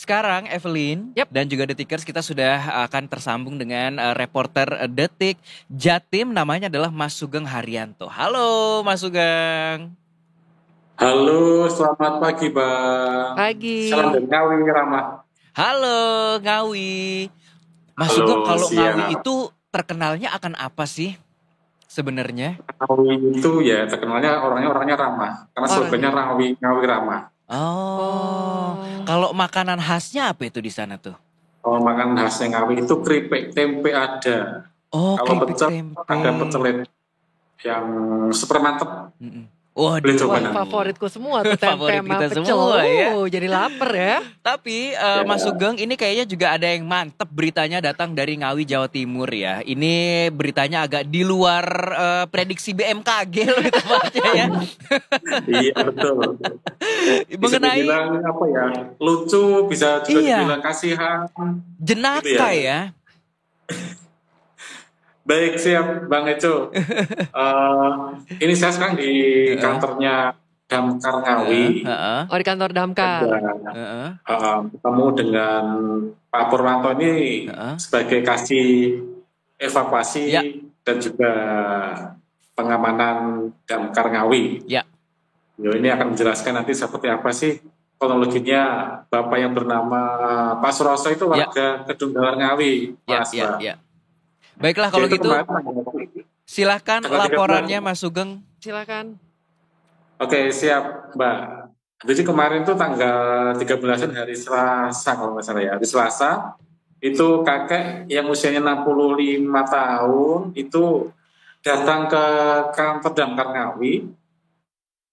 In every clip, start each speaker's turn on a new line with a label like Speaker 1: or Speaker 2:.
Speaker 1: sekarang Evelyn dan juga Detikers kita sudah akan tersambung dengan reporter Detik Jatim, namanya adalah Mas Sugeng Haryanto. Halo Mas Sugeng.
Speaker 2: Halo, selamat pagi Bang.
Speaker 3: Pagi.
Speaker 2: Salam dari Ngawi, Ramah.
Speaker 1: Halo Ngawi. Mas
Speaker 2: Halo,
Speaker 1: Sugeng, kalau
Speaker 2: siap.
Speaker 1: Ngawi itu terkenalnya akan apa sih sebenarnya?
Speaker 2: Ngawi itu ya terkenalnya orangnya ramah. Karena sebenarnya Ngawi ramah.
Speaker 1: Kalau makanan khasnya apa itu di sana tuh?
Speaker 2: Oh, makanan khasnya Ngawi itu keripik tempe ada.
Speaker 1: Oh,
Speaker 2: kalau
Speaker 1: keripik
Speaker 2: pecel
Speaker 1: tempe.
Speaker 2: ada pecelit yang super mantep.
Speaker 1: Waduh,
Speaker 3: favoritku semua tuh tempe
Speaker 1: favorit
Speaker 3: sama
Speaker 1: kita
Speaker 3: pecel.
Speaker 1: semua ya.
Speaker 3: Jadi lapar ya.
Speaker 1: Tapi Mas Sugeng, ini kayaknya juga ada yang mantep beritanya datang dari Ngawi, Jawa Timur ya. Ini beritanya agak di luar prediksi BMKG loh tepatnya ya.
Speaker 2: Iya betul. Bisa
Speaker 1: Mengenai
Speaker 2: dibilang apa ya, lucu, bisa juga dibilang kasihan.
Speaker 1: Jenaka gitu ya.
Speaker 2: Baik, siap Bang Eco. Ini saya sekarang di kantornya Damkar Ngawi.
Speaker 3: Oh, di kantor Damkar.
Speaker 2: Ketemu dengan Pak Purwanto ini sebagai kasih evakuasi dan juga pengamanan Damkar Ngawi.
Speaker 1: Ya.
Speaker 2: Ini akan menjelaskan nanti seperti apa sih kronologinya Bapak yang bernama Pak Suroso itu warga Kedunggalar Ngawi.
Speaker 1: Ya. Baiklah kalau gitu, silahkan laporannya Mas Sugeng.
Speaker 3: Silakan.
Speaker 2: Oke, siap Mbak. Jadi kemarin tuh tanggal 13 hari Selasa kalau nggak salah ya. Hari Selasa itu kakek yang usianya 65 tahun itu datang ke kantor Damkar Ngawi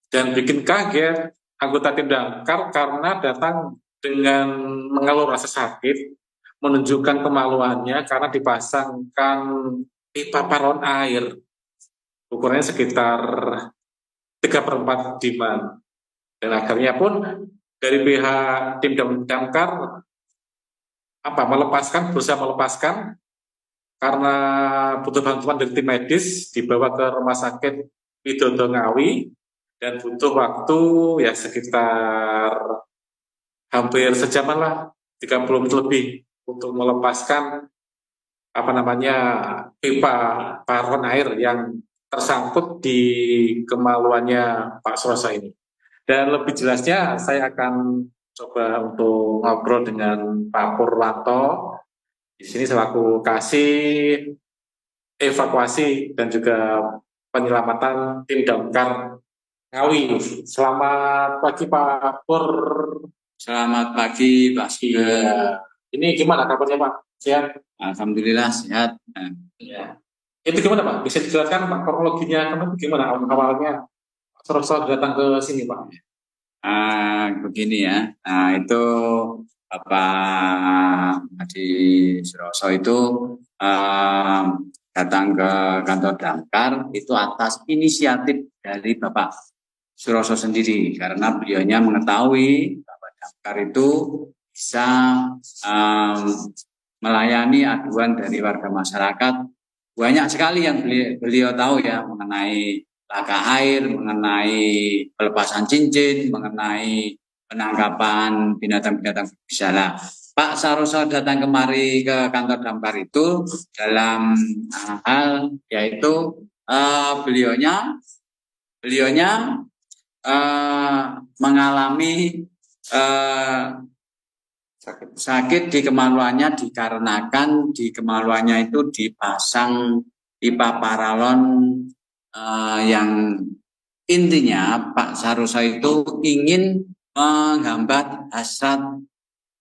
Speaker 2: dan bikin kaget anggota tim Damkar karena datang dengan mengeluh rasa sakit, menunjukkan kemaluannya karena dipasangkan pipa paralon air ukurannya sekitar 3/4 diman. Dan akhirnya pun dari pihak tim Damkar berusaha melepaskan karena butuh bantuan dari tim medis, dibawa ke rumah sakit Widodo Ngawi dan butuh waktu ya sekitar hampir sejaman lah, 30 menit lebih untuk melepaskan pipa paralon air yang tersangkut di kemaluannya Pak Suroso ini. Dan lebih jelasnya saya akan coba untuk ngobrol dengan Pak Purwanto di sini selaku kasih evakuasi dan juga penyelamatan tim Damkar Ngawi. Selamat pagi Pak Pur.
Speaker 4: Selamat pagi Pak Sugeng.
Speaker 2: Ini gimana kabarnya Pak? Sehat?
Speaker 4: Alhamdulillah sehat.
Speaker 2: Ya. Itu gimana Pak? Bisa dijelaskan Pak kronologinya gimana awalnya Suroso datang ke sini Pak?
Speaker 4: Begini ya. Itu Bapak Hadi Suroso itu datang ke kantor Damkar itu atas inisiatif dari Bapak Suroso sendiri karena beliaunya mengetahui Bapak Damkar itu bisa melayani aduan dari warga masyarakat. Banyak sekali yang beliau tahu ya mengenai laka air, mengenai pelepasan cincin, mengenai penangkapan binatang-binatang berbisa. Pak Suroso datang kemari ke kantor Damkar itu dalam hal yaitu beliaunya mengalami sakit di kemaluannya dikarenakan di kemaluannya itu dipasang pipa paralon yang intinya Pak Suroso itu ingin menghambat hasrat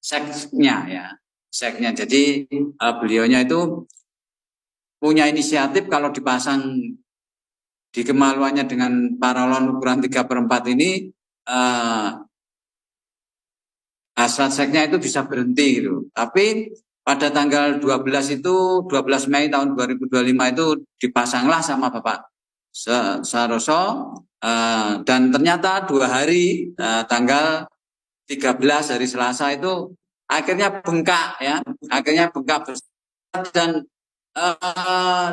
Speaker 4: seksnya ya. Jadi beliaunya itu punya inisiatif kalau dipasang di kemaluannya dengan paralon ukuran 3/4 ini hasrat seksnya itu bisa berhenti gitu. Tapi pada tanggal 12 Mei tahun 2025 itu dipasanglah sama Bapak Suroso dan ternyata 2 hari tanggal 13 hari Selasa itu akhirnya bengkak ya. Akhirnya bengkak dan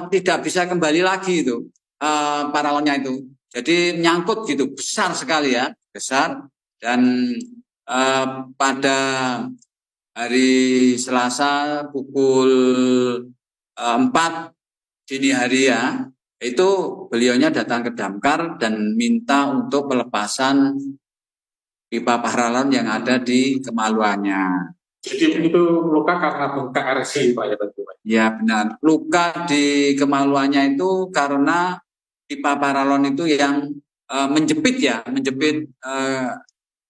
Speaker 4: tidak bisa kembali lagi itu paralonnya itu. Jadi nyangkut gitu, besar sekali ya, besar dan pada hari Selasa pukul 4 dini hari ya, itu beliaunya datang ke Damkar dan minta untuk pelepasan pipa paralon yang ada di kemaluannya.
Speaker 2: Jadi itu luka karena bengkak ereksi Pak ya berarti Pak?
Speaker 4: Ya benar, luka di kemaluannya itu karena pipa paralon itu yang menjepit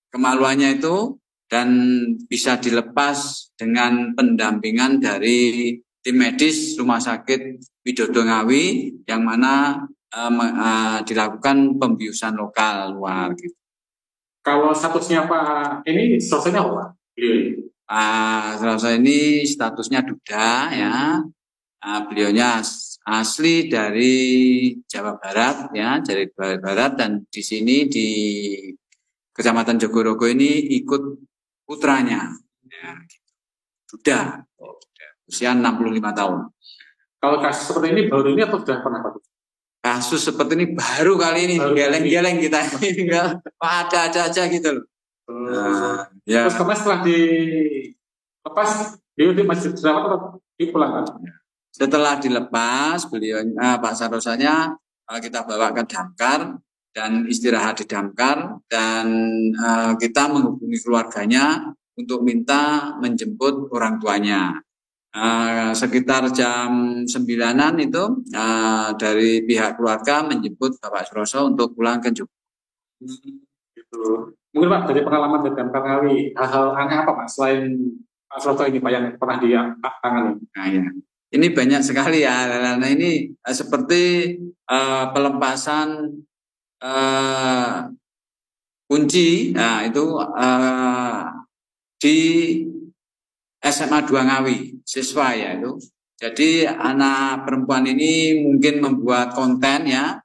Speaker 4: kemaluannya itu, dan bisa dilepas dengan pendampingan dari tim medis Rumah Sakit Widodo Ngawi yang mana dilakukan pembiusan lokal luar gitu.
Speaker 2: Kalau statusnya Pak ini statusnya apa? Beliau
Speaker 4: Selasa ini statusnya duda ya. Beliaunya asli dari Jawa Barat ya, dari Jawa Barat, dan di sini di Kecamatan Jogorogo ini ikut putranya ya, duda, usia 65 tahun.
Speaker 2: Kalau kasus seperti ini baru ini atau sudah pernah Pak?
Speaker 4: Kasus seperti ini baru kali ini, geleng-geleng kita ini, ada aja gitu loh.
Speaker 2: Ya. Terus kemarin setelah dilepas, dia masih dirawat atau dipulangkan?
Speaker 4: Setelah dilepas, beliau Pak Sarosanya kita bawa ke Damkar dan istirahat di Damkar, dan kita menghubungi keluarganya untuk minta menjemput orang tuanya. Sekitar jam 9-an itu dari pihak keluarga menjemput Bapak Suroso untuk pulang ke Jogja.
Speaker 2: Gitu. Mungkin Pak dari pengalaman di Damkar Ngawi, hal-hal aneh apa Pak selain Pak Suroso ini Pak yang pernah ditangani?
Speaker 4: Nah, ya. Ini banyak sekali ya. Nah, ini seperti pelepasan kunci, nah itu di SMA 2 Ngawi, siswa ya itu. Jadi anak perempuan ini mungkin membuat konten ya,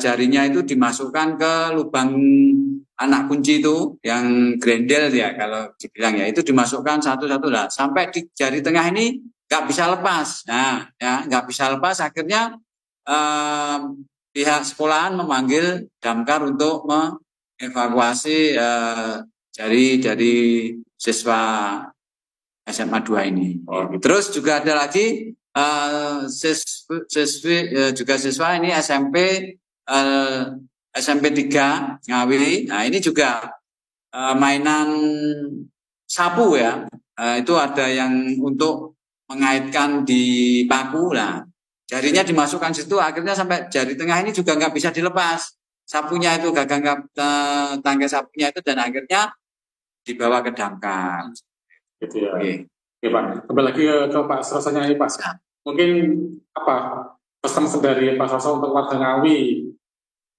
Speaker 4: jarinya itu dimasukkan ke lubang anak kunci itu yang grendel ya kalau dibilang ya, itu dimasukkan satu-satu lah sampai di jari tengah ini nggak bisa lepas. Nah ya nggak bisa lepas, akhirnya pihak sekolahan memanggil Damkar untuk mengevakuasi jari dari siswa SMA 2 ini. Terus juga ada lagi siswa ini SMP 3 Ngawi. Nah ini juga mainan sapu ya. Itu ada yang untuk mengaitkan di paku lah. Jarinya dimasukkan situ, akhirnya sampai jari tengah ini juga nggak bisa dilepas. Sapunya itu gagang tangkai sapunya itu, dan akhirnya dibawa ke Damkar.
Speaker 2: Gitu ya. Oke Pak, kembali lagi ke Pak Surosanya ini Pak. Mungkin apa pesan dari Pak Suroso untuk warga Ngawi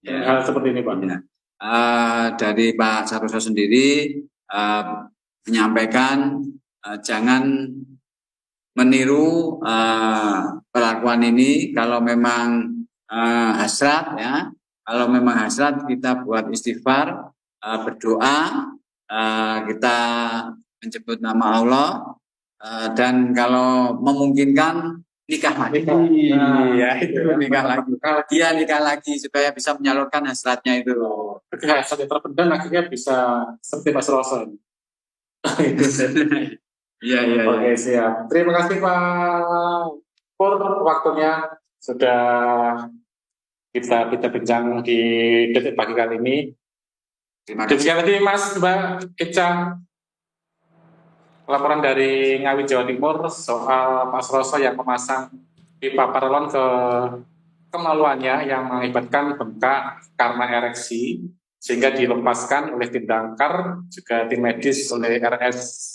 Speaker 2: hal seperti ini Pak?
Speaker 4: Ya. Dari Pak Suroso sendiri menyampaikan jangan meniru perlakuan ini. Kalau memang hasrat ya, kalau memang hasrat kita buat istighfar, berdoa, kita menjemput nama Allah, dan kalau memungkinkan nikah lagi.
Speaker 2: Iya, itu
Speaker 4: nikah lagi. Dia nikah lagi supaya bisa menyalurkan hasratnya itu.
Speaker 2: Hasratnya terpendam akhirnya bisa seperti Pak Suroso.
Speaker 4: Iya.
Speaker 2: Oke, siap. Terima kasih Pak Pur, waktunya sudah kita bincang di detik pagi kali ini.
Speaker 4: Terima kasih.
Speaker 2: Demikian tadi Mas Mbak Ica, laporan dari Ngawi Jawa Timur soal Pak Suroso yang memasang pipa paralon ke kemaluannya yang mengakibatkan bengkak karena ereksi, sehingga dilepaskan oleh tim Damkar, juga tim medis oleh RS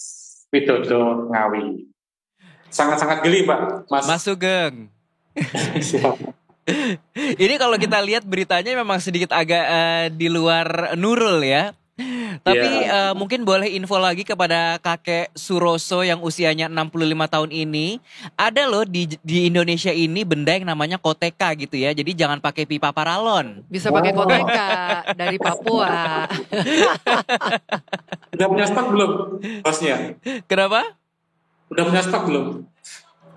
Speaker 2: Widodo Ngawi. Sangat-sangat geli Pak,
Speaker 1: Mas Sugeng. Ini kalau kita lihat beritanya memang sedikit agak di luar Nurul ya. Tapi mungkin boleh info lagi kepada kakek Suroso yang usianya 65 tahun ini. Ada loh di Indonesia ini benda yang namanya koteka gitu ya. Jadi jangan pakai pipa paralon.
Speaker 3: Bisa pakai koteka dari Papua.
Speaker 2: Udah punya stok belum bosnya?
Speaker 1: Kenapa?
Speaker 2: Udah punya stok belum?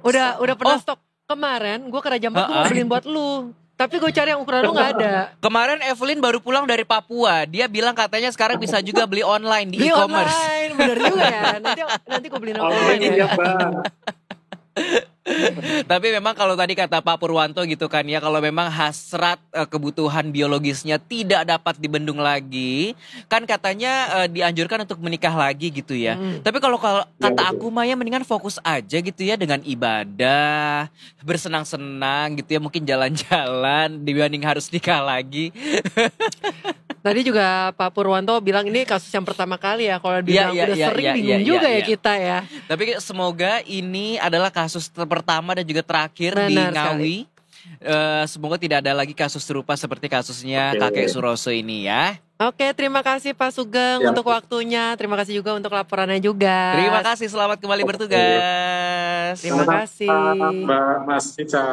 Speaker 3: Udah pernah stok. Kemarin gue ke Raja Ampat gue beliin buat lu. Tapi gue cari yang ukuran lu nggak ada.
Speaker 1: Kemarin Evelyn baru pulang dari Papua. Dia bilang katanya sekarang bisa juga beli online di
Speaker 3: Beli
Speaker 1: e-commerce.
Speaker 3: online, bener juga ya. Nanti gue beliin online
Speaker 2: Iya,
Speaker 3: ya.
Speaker 2: Bang.
Speaker 1: Tapi memang kalau tadi kata Pak Purwanto gitu kan ya, kalau memang hasrat kebutuhan biologisnya tidak dapat dibendung lagi, kan katanya dianjurkan untuk menikah lagi gitu ya. Tapi kalau kata aku Maya mendingan fokus aja gitu ya dengan ibadah, bersenang-senang gitu ya, mungkin jalan-jalan dibanding harus nikah lagi.
Speaker 3: Tadi juga Pak Purwanto bilang ini kasus yang pertama kali ya. Kalau bilang udah sering bingung juga ya kita ya.
Speaker 1: Tapi semoga ini adalah kasus pertama dan juga terakhir di
Speaker 3: Benar
Speaker 1: Ngawi. Semoga tidak ada lagi kasus serupa seperti kasusnya kakek Suroso ini ya.
Speaker 3: Oke, terima kasih Pak Sugeng untuk waktunya. Terima kasih juga untuk laporannya juga.
Speaker 1: Terima kasih, selamat kembali bertugas.
Speaker 3: Terima kasih.
Speaker 2: Mbak Mas Ica.